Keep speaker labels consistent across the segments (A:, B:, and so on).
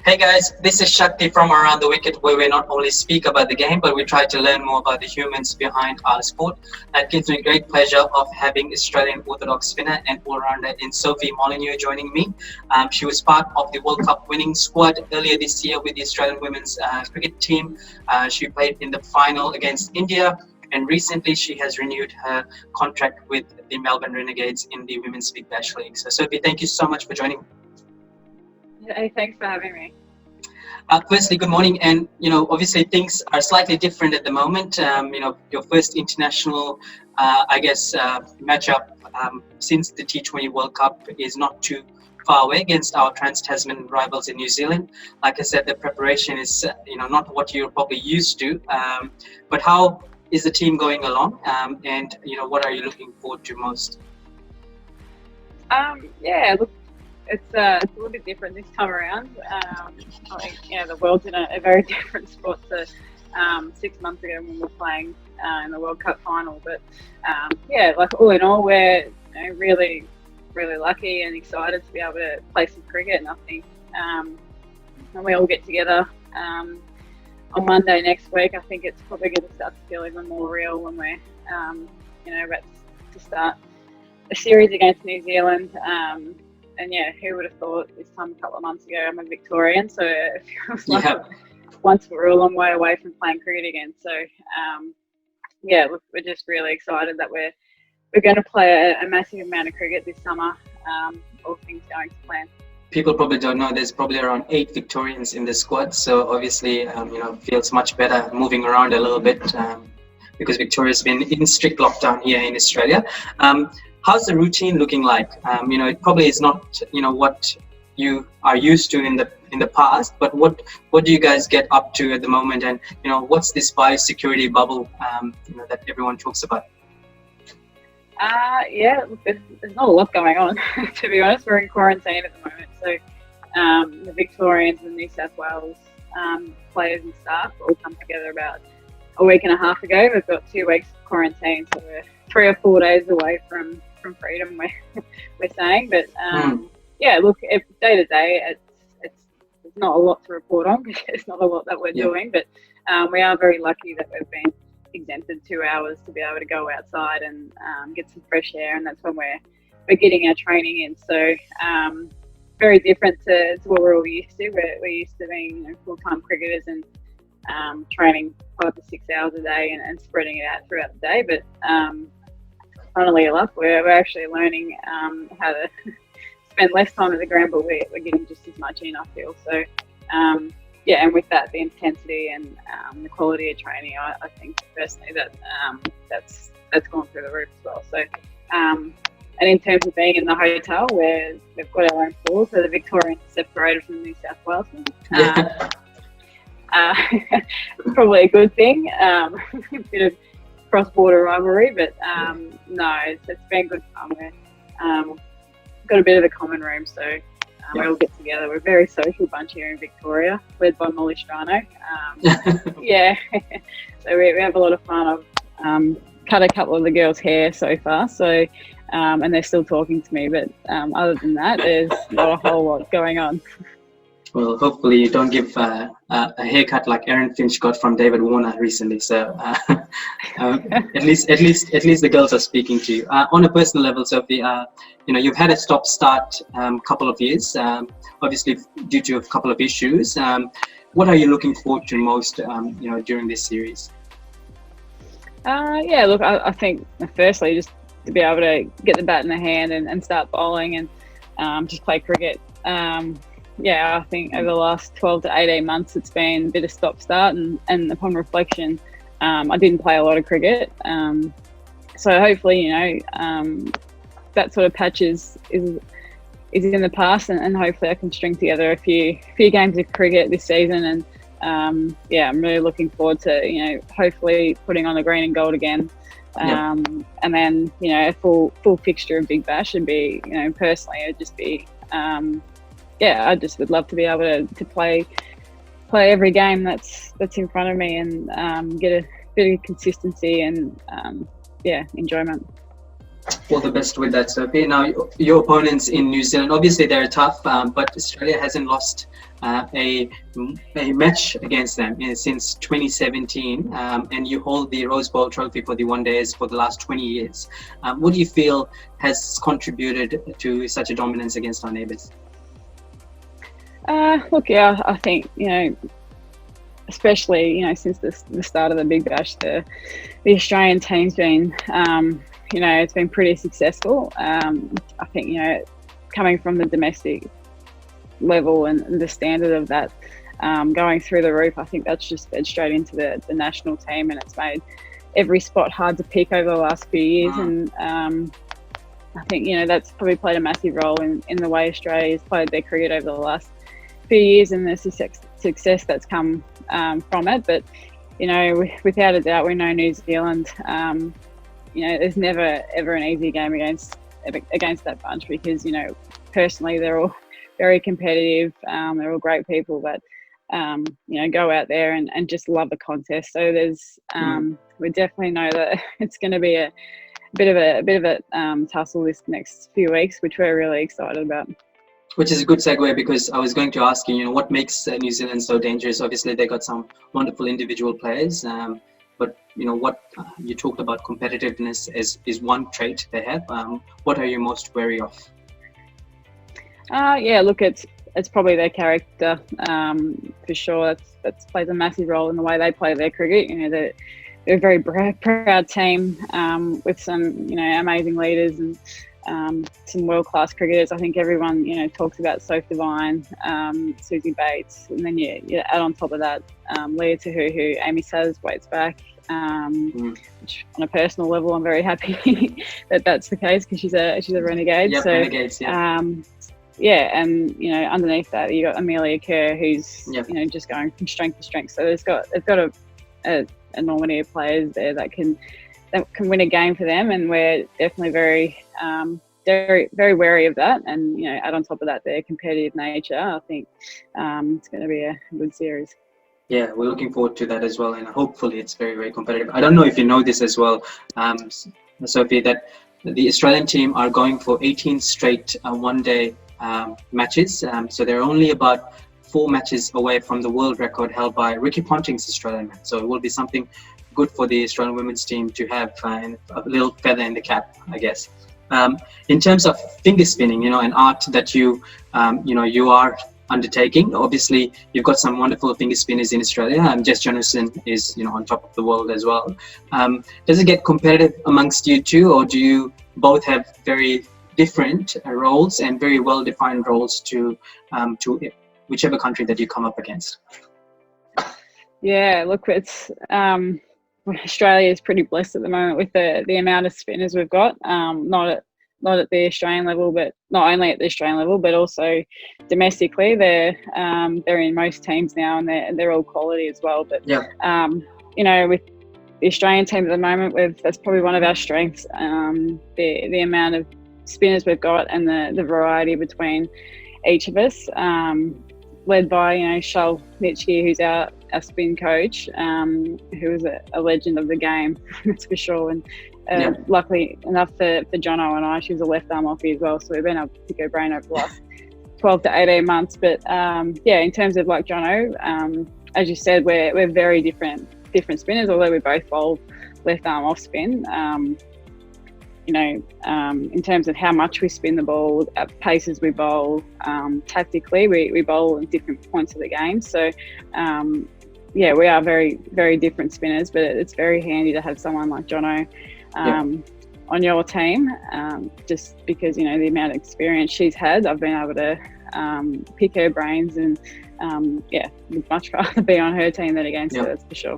A: Hey guys, this is Shakti from Around the Wicket, where we not only speak about the game, but we try to learn more about the humans behind our sport. It gives me great pleasure of having Australian Orthodox spinner and all-rounder in Sophie Molineux joining me. She was part of the World Cup winning squad earlier this year with the Australian women's cricket team. She played in the final against India, and recently she has renewed her contract with the Melbourne Renegades in the Women's Big Bash League. So Sophie, thank you so much for joining me.
B: Hey, thanks for having me.
A: Firstly, good morning. And, obviously things are slightly different at the moment. Your first international, matchup since the T20 World Cup is not too far away against our trans-Tasman rivals in New Zealand. Like I said, the preparation is, not what you're probably used to. But how is the team going along? And what are you looking forward to most?
B: Look, it's a little bit different this time around. I think, the world's in a very different spot to 6 months ago when we were playing in the World Cup final. But all in all, we're really, really lucky and excited to be able to play some cricket. And I think when we all get together on Monday next week, I think it's probably going to start to feel even more real when we're, about to start a series against New Zealand. And who would have thought this time a couple of months ago I'm a Victorian, so it feels like once we're a long way away from playing cricket again. So we're just really excited that we're going to play a massive amount of cricket this summer, all things going to plan.
A: People probably don't know there's probably around 8 Victorians in the squad, so obviously feels much better moving around a little bit because Victoria's been in strict lockdown here in Australia. How's the routine looking like? It probably is not, what you are used to in the past, but what do you guys get up to at the moment? And, what's this biosecurity bubble, that everyone talks about?
B: Look, there's not a lot going on, to be honest. We're in quarantine at the moment. So the Victorians and New South Wales players and staff all come together about a week and a half ago. We've got 2 weeks of quarantine, so we're 3 or 4 days away from freedom, we're saying. But look, day to day, it's not a lot to report on because there's not a lot that we're doing. But we are very lucky that we've been exempted 2 hours to be able to go outside and get some fresh air, and that's when we're getting our training in. So very different to what we're all used to. We're used to being full-time cricketers and training 5 to 6 hours a day and spreading it out throughout the day. But funnily enough, we're actually learning how to spend less time at the ground, but we're getting just as much in, I feel. So, and with that, the intensity and the quality of training, I think personally that's gone through the roof as well. So, and in terms of being in the hotel, we've got our own pool, so the Victorians are separated from the New South Wales. It's probably a good thing. A bit of cross-border rivalry, but it's been good fun. We've got a bit of a common room, so we all get together. We're a very social bunch here in Victoria, led by Molly Strano. So we have a lot of fun. I've cut a couple of the girls' hair so far, so and they're still talking to me, but other than that, there's not a whole lot going on.
A: Well, hopefully you don't give a haircut like Aaron Finch got from David Warner recently. So at least the girls are speaking to you. On a personal level, Sophie, you've had a stop-start couple of years, obviously due to a couple of issues. What are you looking forward to most, during this series?
B: Look, I think firstly just to be able to get the bat in the hand and start bowling and just play cricket. I think over the last 12 to 18 months, it's been a bit of stop-start, and upon reflection, I didn't play a lot of cricket. So hopefully, that sort of patch is in the past, and hopefully I can string together a few games of cricket this season. And I'm really looking forward to hopefully putting on the green and gold again. And then a full fixture of Big Bash, and be personally it'd just be. I just would love to be able to play every game that's in front of me, and get a bit of consistency and enjoyment.
A: All the best with that, Sophie. Now, your opponents in New Zealand, obviously they're tough, but Australia hasn't lost a match against them since 2017, and you hold the Rose Bowl trophy for the one days for the last 20 years. What do you feel has contributed to such a dominance against our neighbours?
B: Look, yeah, I think, especially, since the start of the Big Bash, the Australian team's been, it's been pretty successful. I think, coming from the domestic level and the standard of that going through the roof, I think that's just fed straight into the national team, and it's made every spot hard to pick over the last few years. And I think, that's probably played a massive role in the way Australia's played their cricket over the last few years and the success that's come from it. But without a doubt, we know New Zealand, there's never ever an easy game against that bunch, because personally they're all very competitive, they're all great people, but go out there and just love the contest. So there's we definitely know that it's going to be a bit of a tussle this next few weeks, which we're really excited about.
A: Which is a good segue, because I was going to ask you, what makes New Zealand so dangerous? Obviously, they got some wonderful individual players, but what you talked about, competitiveness is one trait they have. What are you most wary of?
B: Look, it's probably their character, for sure. That's plays a massive role in the way they play their cricket. They're a very proud team, with some amazing leaders and some world-class cricketers. I think everyone talks about Sophie Devine, Susie Bates, and then you add on top of that Leah Tahuhu, Amy Satterthwaite's back, which on a personal level I'm very happy that that's the case, because she's a Renegade.
A: Yep,
B: so
A: Renegades,
B: yeah. And underneath that you got Amelia Kerr, who's just going from strength to strength. So they've got a enormity of players there that can win a game for them, and we're definitely very very wary of that. And add on top of that their competitive nature, I think it's going to be a good series.
A: Yeah, we're looking forward to that as well, and hopefully it's very, very competitive. I don't know if you know this as well, Sophie, that the Australian team are going for 18 straight one-day matches. So they're only about 4 matches away from the world record held by Ricky Ponting's Australian man. So it will be something good for the Australian women's team to have a little feather in the cap, I guess. In terms of finger spinning, an art that you are undertaking. Obviously, you've got some wonderful finger spinners in Australia. Jess Jonathan is, on top of the world as well. Does it get competitive amongst you two, or do you both have very different roles and very well-defined roles to whichever country that you come up against?
B: Yeah, look, it's Australia is pretty blessed at the moment with the amount of spinners we've got. Not at the Australian level, but not only at the Australian level, but also domestically. They're in most teams now, and they're all quality as well. But with the Australian team at the moment, that's probably one of our strengths. The amount of spinners we've got and the variety between each of us, led by Shal Nitschke, who's our spin coach, who is a legend of the game, that's for sure. And luckily enough for Jono and I, she was a left arm offie as well, so we've been able to pick her brain over the last 12 to 18 months. But in terms of like Jono, as you said, we're very different spinners, although we both bowl left arm off spin. In terms of how much we spin the ball, at paces we bowl, tactically we bowl at different points of the game. So we are very, very different spinners, but it's very handy to have someone like Jono on your team, just because the amount of experience she's had. I've been able to pick her brains, and would much rather be on her team than against her, that's for sure.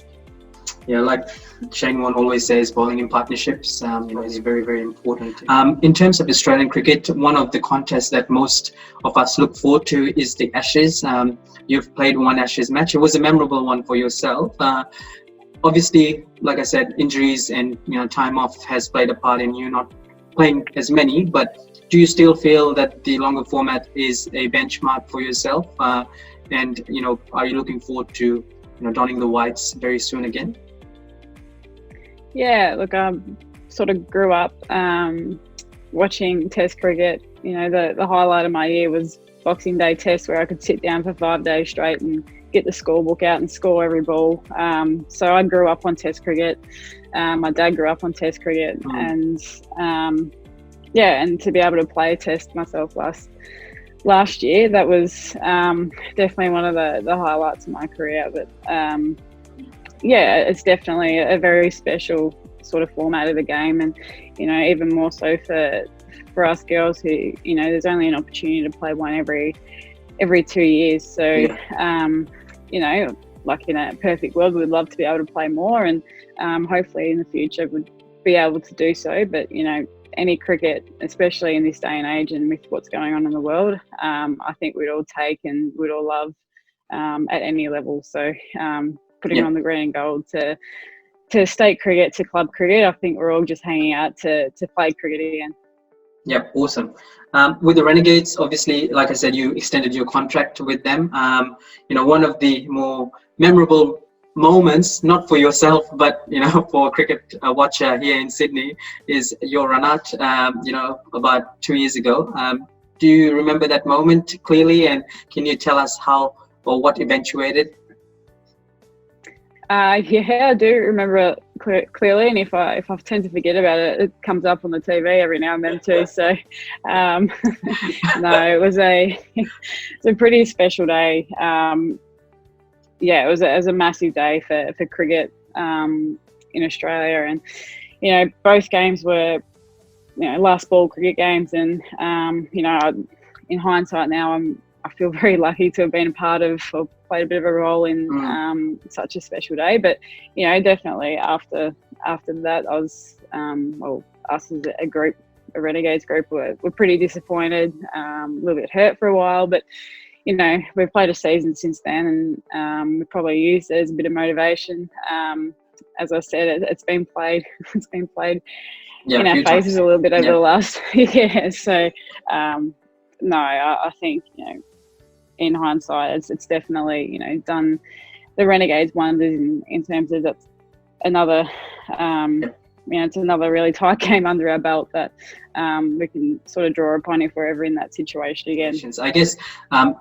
A: Yeah, like Shane Warne always says, bowling in partnerships is very, very important. In terms of Australian cricket, one of the contests that most of us look forward to is the Ashes. You've played one Ashes match. It was a memorable one for yourself. Obviously, like I said, injuries and time off has played a part in you not playing as many. But do you still feel that the longer format is a benchmark for yourself? And are you looking forward to donning the whites very soon again?
B: Yeah, look, sort of grew up watching Test cricket. You know, the highlight of my year was Boxing Day Test, where I could sit down for 5 days straight and get the scorebook out and score every ball. So I grew up on Test cricket. My dad grew up on Test cricket, and and to be able to play Test myself last year, that was definitely one of the highlights of my career. But it's definitely a very special sort of format of the game, and you know, even more so for us girls who, you know, there's only an opportunity to play one every 2 years. So you know, like in a perfect world, we'd love to be able to play more, and hopefully in the future would be able to do so. But you know, any cricket, especially in this day and age and with what's going on in the world, I think we'd all take and we'd all love at any level. So putting on the green and gold to state cricket, to club cricket, I think we're all just hanging out to play cricket again.
A: Yeah, awesome. With the Renegades, obviously, like I said, you extended your contract with them. You know, one of the more memorable moments, not for yourself, but you know, for a cricket watcher here in Sydney, is your run out. You know, about 2 years ago. Do you remember that moment clearly? And can you tell us how or what eventuated?
B: I do remember it clearly, and if I tend to forget about it, it comes up on the TV every now and then too. So, no, it was a pretty special day. It was a massive day for cricket in Australia, and you know, both games were, you know, last ball cricket games, and you know, in hindsight now, I feel very lucky to have been a part of or played a bit of a role in such a special day. But you know, definitely after that, I was us as a group, a Renegades group, were pretty disappointed, a little bit hurt for a while, but you know, we've played a season since then, and we probably used it as a bit of motivation. As I said, it's been played in our faces a little bit over the last so no, I think, you know, in hindsight, it's definitely, you know, done the Renegades wonders in terms of that's another, you know, it's another really tight game under our belt that we can sort of draw upon if we're ever in that situation again.
A: I guess,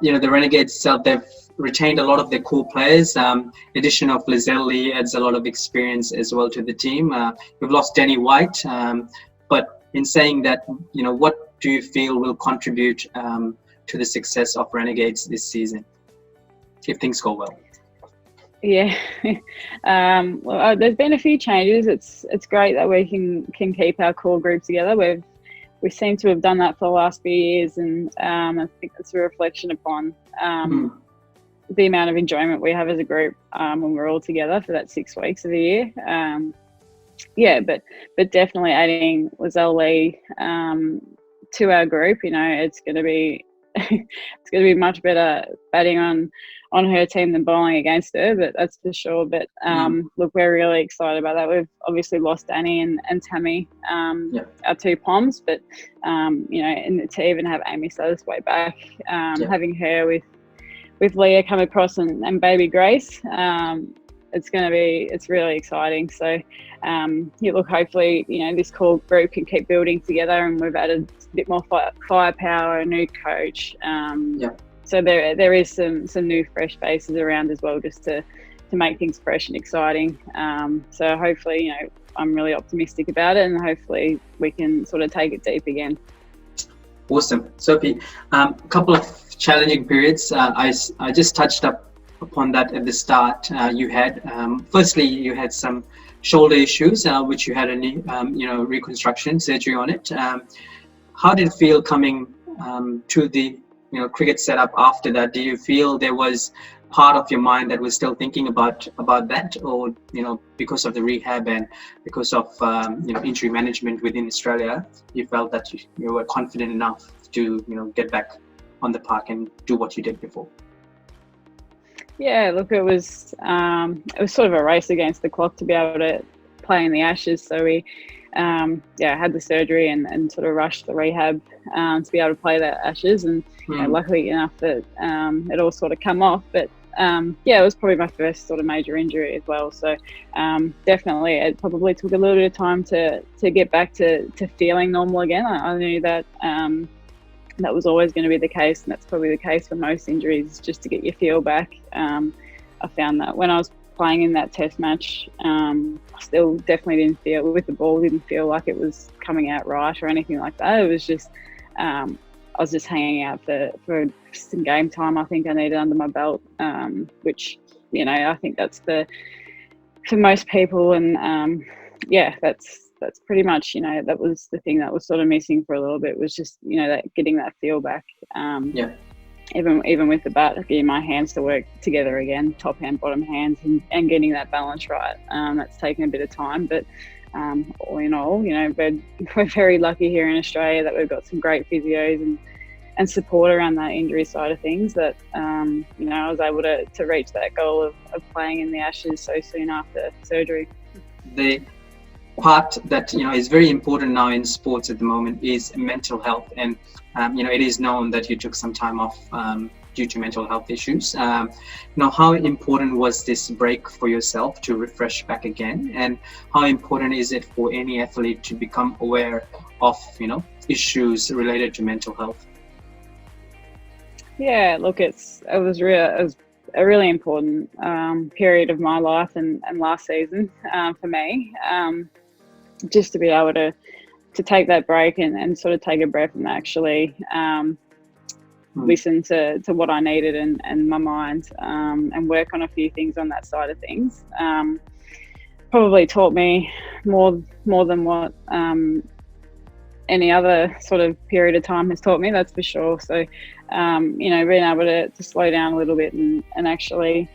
A: you know, the Renegades itself, they've retained a lot of their core players. Addition of Lizelle adds a lot of experience as well to the team. We've lost Danny White, but in saying that, you know, what do you feel will contribute to the success of Renegades this season, if things go well?
B: Yeah, well, there's been a few changes. It's great that we can keep our core group together. We seem to have done that for the last few years, and I think it's a reflection upon the amount of enjoyment we have as a group when we're all together for that 6 weeks of the year. But definitely adding Lizelle to our group, you know, it's going to be much better batting on her team than bowling against her, but that's for sure. But look, we're really excited about that. We've obviously lost Annie and Tammy, our two Poms, but you know, and to even have Amy Satterthwaite back, having her with Leah come across and baby Grace, it's really exciting. So look, hopefully, you know, this core group can keep building together, and we've added a bit more firepower, a new coach. So there is some new fresh faces around as well, just to make things fresh and exciting. So hopefully, you know, I'm really optimistic about it, and hopefully we can sort of take it deep again.
A: Awesome. Sophie, a couple of challenging periods. I just touched upon that at the start. You had firstly, you had some shoulder issues, which you had a knee, you know, reconstruction surgery on it. How did it feel coming to the, you know, cricket setup after that? Do you feel there was part of your mind that was still thinking about that, or, you know, because of the rehab and because of you know, injury management within Australia, you felt that you were confident enough to, you know, get back on the park and do what you did before?
B: Yeah, look, it was sort of a race against the clock to be able to play in the Ashes. So we had the surgery and sort of rushed the rehab to be able to play the Ashes, and you know, luckily enough that it all sort of come off. But yeah, it was probably my first sort of major injury as well. So definitely, it probably took a little bit of time to get back to feeling normal again. I knew that that was always going to be the case, and that's probably the case for most injuries, just to get your feel back. I found that when I was playing in that test match, I still definitely didn't feel, with the ball, didn't feel like it was coming out right or anything like that. It was just, I was just hanging out for some game time I think I needed under my belt, which, you know, I think that's for most people. And yeah, that's pretty much, you know, that was the thing that was sort of missing for a little bit, was just, you know, that getting that feel back.
A: Yeah.
B: Even with the bat, getting my hands to work together again, top hand, bottom hands, and getting that balance right. That's taken a bit of time, but all in all, you know, we're very lucky here in Australia that we've got some great physios and support around that injury side of things, that you know, I was able to reach that goal of playing in the Ashes so soon after surgery.
A: The part that, you know, is very important now in sports at the moment is mental health, and you know, it is known that you took some time off due to mental health issues. Now, how important was this break for yourself to refresh back again, and how important is it for any athlete to become aware of, you know, issues related to mental health?
B: Yeah, look, it was a really important period of my life and last season for me. Just to be able to take that break and sort of take a breath and actually listen to what I needed and my mind, and work on a few things on that side of things. Probably taught me more than what any other sort of period of time has taught me, that's for sure. So, you know, being able to slow down a little bit and actually,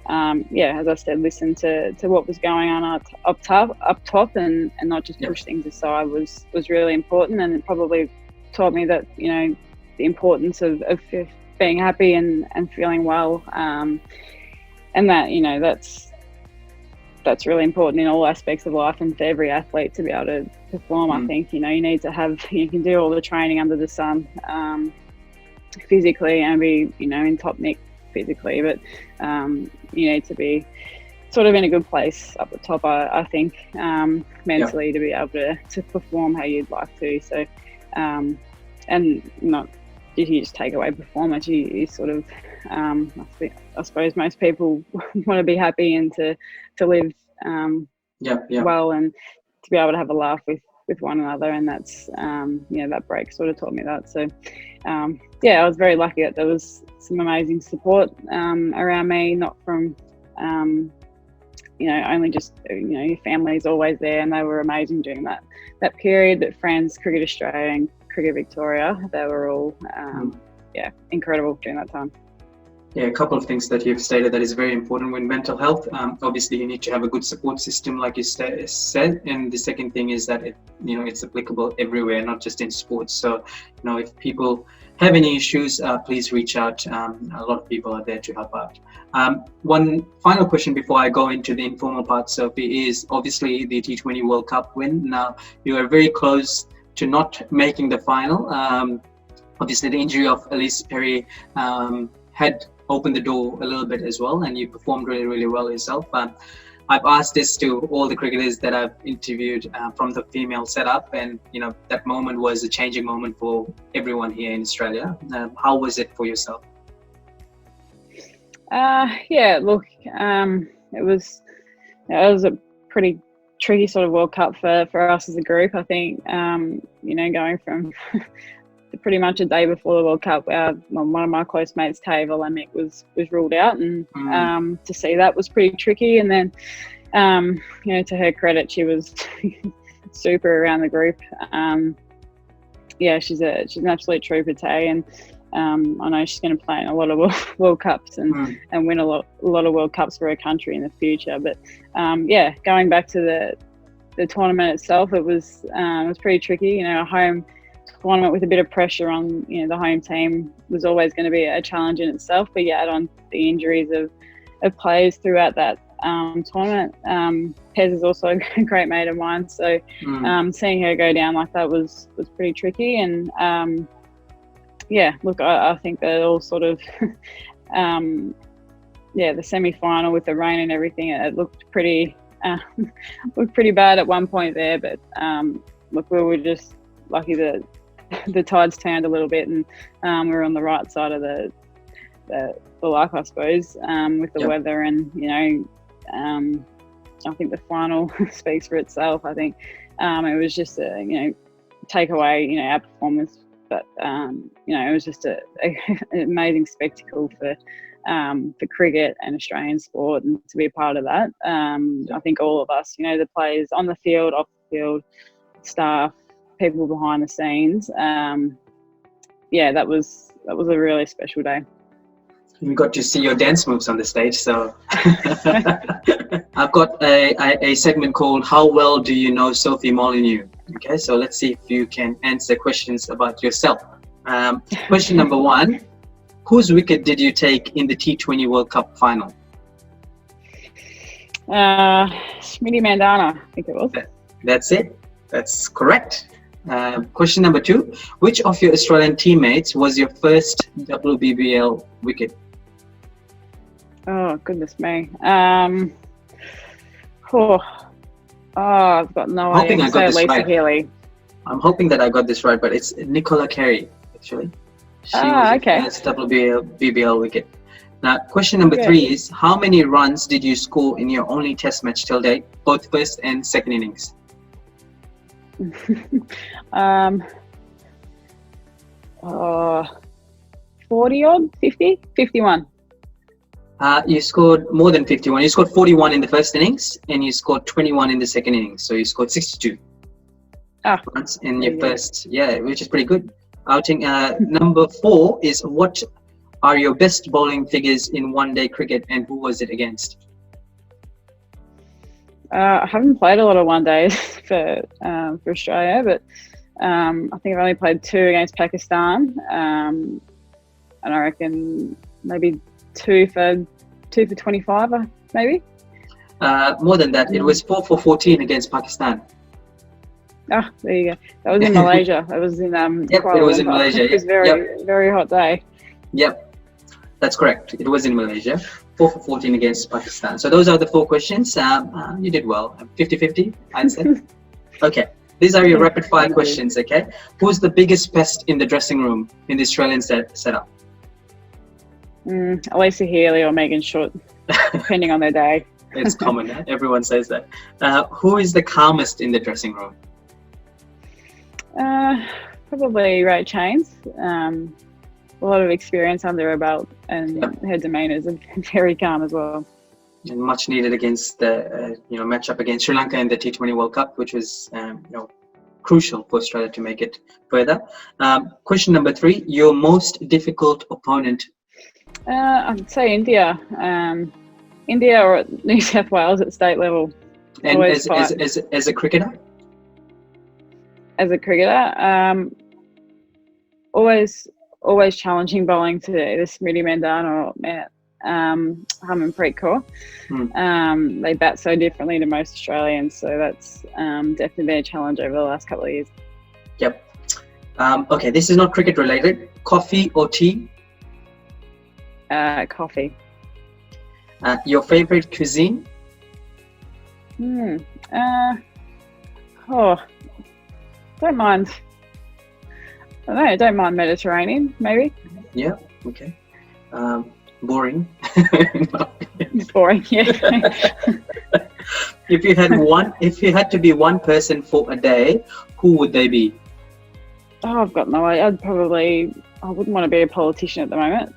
B: yeah, as I said, listen to what was going on up top and not just push things aside was really important. And it probably taught me that, you know, the importance of being happy and feeling well, and that, you know, that's really important in all aspects of life and for every athlete to be able to perform. I think, you know, you need to have, you can do all the training under the sun physically and be, you know, in top nick physically, but you need to be sort of in a good place up the top, I think, mentally, to be able to perform how you'd like to. So and not did you just take away performance, you sort of I suppose most people want to be happy and to live well, and to be able to have a laugh with one another, and that's you know, that break sort of taught me that. So yeah, I was very lucky that there was some amazing support around me, not from you know, only just, you know, your family is always there, and they were amazing during that period. But friends, Cricket Australia and Cricket Victoria, they were all yeah, incredible during that time.
A: Yeah, a couple of things that you've stated that is very important with mental health. Obviously, you need to have a good support system, like you said. And the second thing is that it's applicable everywhere, not just in sports. So, you know, if people have any issues, please reach out. A lot of people are there to help out. One final question before I go into the informal part, Sophie, is obviously the T20 World Cup win. Now, you are very close to not making the final. Obviously, the injury of Elise Perry had opened the door a little bit as well, and you performed really, really well yourself. I've asked this to all the cricketers that I've interviewed from the female setup, and you know, that moment was a changing moment for everyone here in Australia. How was it for yourself?
B: Yeah, look, it was a pretty tricky sort of World Cup for us as a group. I think, you know, going from pretty much a day before the World Cup, one of my close mates, Tava Lemick, was ruled out, and to see that was pretty tricky. And then, you know, to her credit, she was super around the group. Yeah, she's an absolute trooper, Tay, and I know she's going to play in a lot of World Cups and win a lot of World Cups for her country in the future. But yeah, going back to the tournament itself, it was pretty tricky. You know, a home tournament with a bit of pressure on, you know, the home team was always going to be a challenge in itself. But yeah, add on the injuries of players throughout that tournament. Pez is also a great mate of mine, so seeing her go down like that was pretty tricky. And yeah, look, I think that all sort of the semi-final with the rain and everything, it looked pretty bad at one point there. But look, we were just lucky that the tides turned a little bit, and we were on the right side of the luck, I suppose, with the weather. And I think the final speaks for itself. I think it was just a take away our performance, but it was just an amazing spectacle for cricket and Australian sport, and to be a part of that. I think all of us, the players on the field, off the field, staff, people behind the scenes, that was a really special day.
A: We got to see your dance moves on the stage, so I've got a segment called How Well Do You Know Sophie Molineux? Okay, so let's see if you can answer questions about yourself. Question number 1, whose wicket did you take in the T20 World Cup final?
B: Smitty Mandana, I think it was.
A: That's it. That's correct. Question number 2, which of your Australian teammates was your first WBBL wicket?
B: Oh, goodness me. I've got no idea.
A: Hoping I got this
B: Lisa
A: right.
B: Healy.
A: I'm hoping that I got this right, but it's Nicola Carey, actually. She was the first WBBL wicket. Now, question number 3 is, how many runs did you score in your only test match till date, both first and second innings?
B: 40 odd, 50, 51.
A: You scored more than 51. You scored 41 in the first innings, and you scored 21 in the second innings. So you scored 62 runs in your first, which is pretty good outing. Number 4 is, what are your best bowling figures in one-day cricket, and who was it against?
B: I haven't played a lot of one days for Australia, but I think I've only played 2 against Pakistan, and I reckon maybe 2 for 25, maybe.
A: More than that, it was 4 for 14 against Pakistan.
B: Ah, there you go. That was in Malaysia. That was in
A: it was in Malaysia.
B: It was very hot day.
A: Yep, that's correct. It was in Malaysia. 4 for 14 against Pakistan. So those are the 4 questions. You did well. 50-50, I'd say. Okay, these are your rapid fire questions. Okay, who's the biggest pest in the dressing room in the Australian setup?
B: Lisa Healy or Megan Schutt, depending on their day.
A: It's common. Everyone says that. Who is the calmest in the dressing room?
B: Probably Ray Chains. A lot of experience under her belt, and her demeanour is very calm as well.
A: And much needed against the matchup against Sri Lanka in the T20 World Cup, which was crucial for Australia to make it further. Question number 3: your most difficult opponent?
B: I'd say India. India or New South Wales at state level.
A: And as a cricketer?
B: As a cricketer, always challenging bowling to either Smitty Mandana or Harmanpreet Kaur. They bat so differently to most Australians, so that's definitely been a challenge over the last couple of years.
A: Yep. Okay, this is not cricket related. Coffee or tea?
B: Coffee.
A: Your favorite cuisine?
B: Don't mind. I don't know. Don't mind Mediterranean, maybe.
A: Yeah. Okay. Boring.
B: Boring. Yeah.
A: If you had to be one person for a day, who would they be?
B: Oh, I've got no idea. I wouldn't want to be a politician at the moment.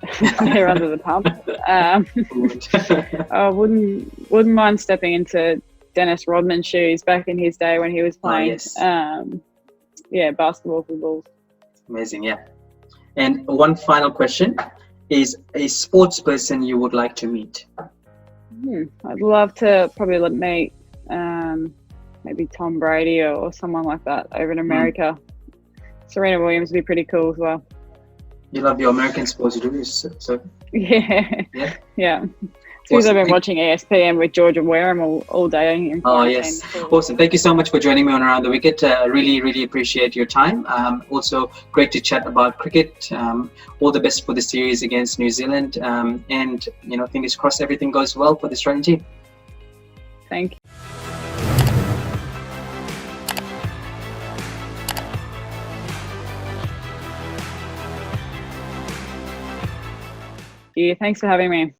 B: They're under the pump. I wouldn't mind stepping into Dennis Rodman's shoes back in his day when he was playing. Basketball for Bulls.
A: Amazing, yeah. And one final question is a sports person you would like to meet?
B: I'd love to probably meet maybe Tom Brady or someone like that over in America. Serena Williams would be pretty cool as well.
A: You love your American sports, do you? So
B: Yeah.
A: Yeah.
B: Yeah. Because
A: Awesome.
B: I've been watching ESPN with Georgia Wareham all day in
A: Oh,
B: quarantine.
A: yes. Awesome. Thank you so much for joining me on Around the Wicket. Really appreciate your time. Also, great to chat about cricket. All the best for the series against New Zealand. And, fingers crossed everything goes well for the Australian team.
B: Thank you. Thanks for having me.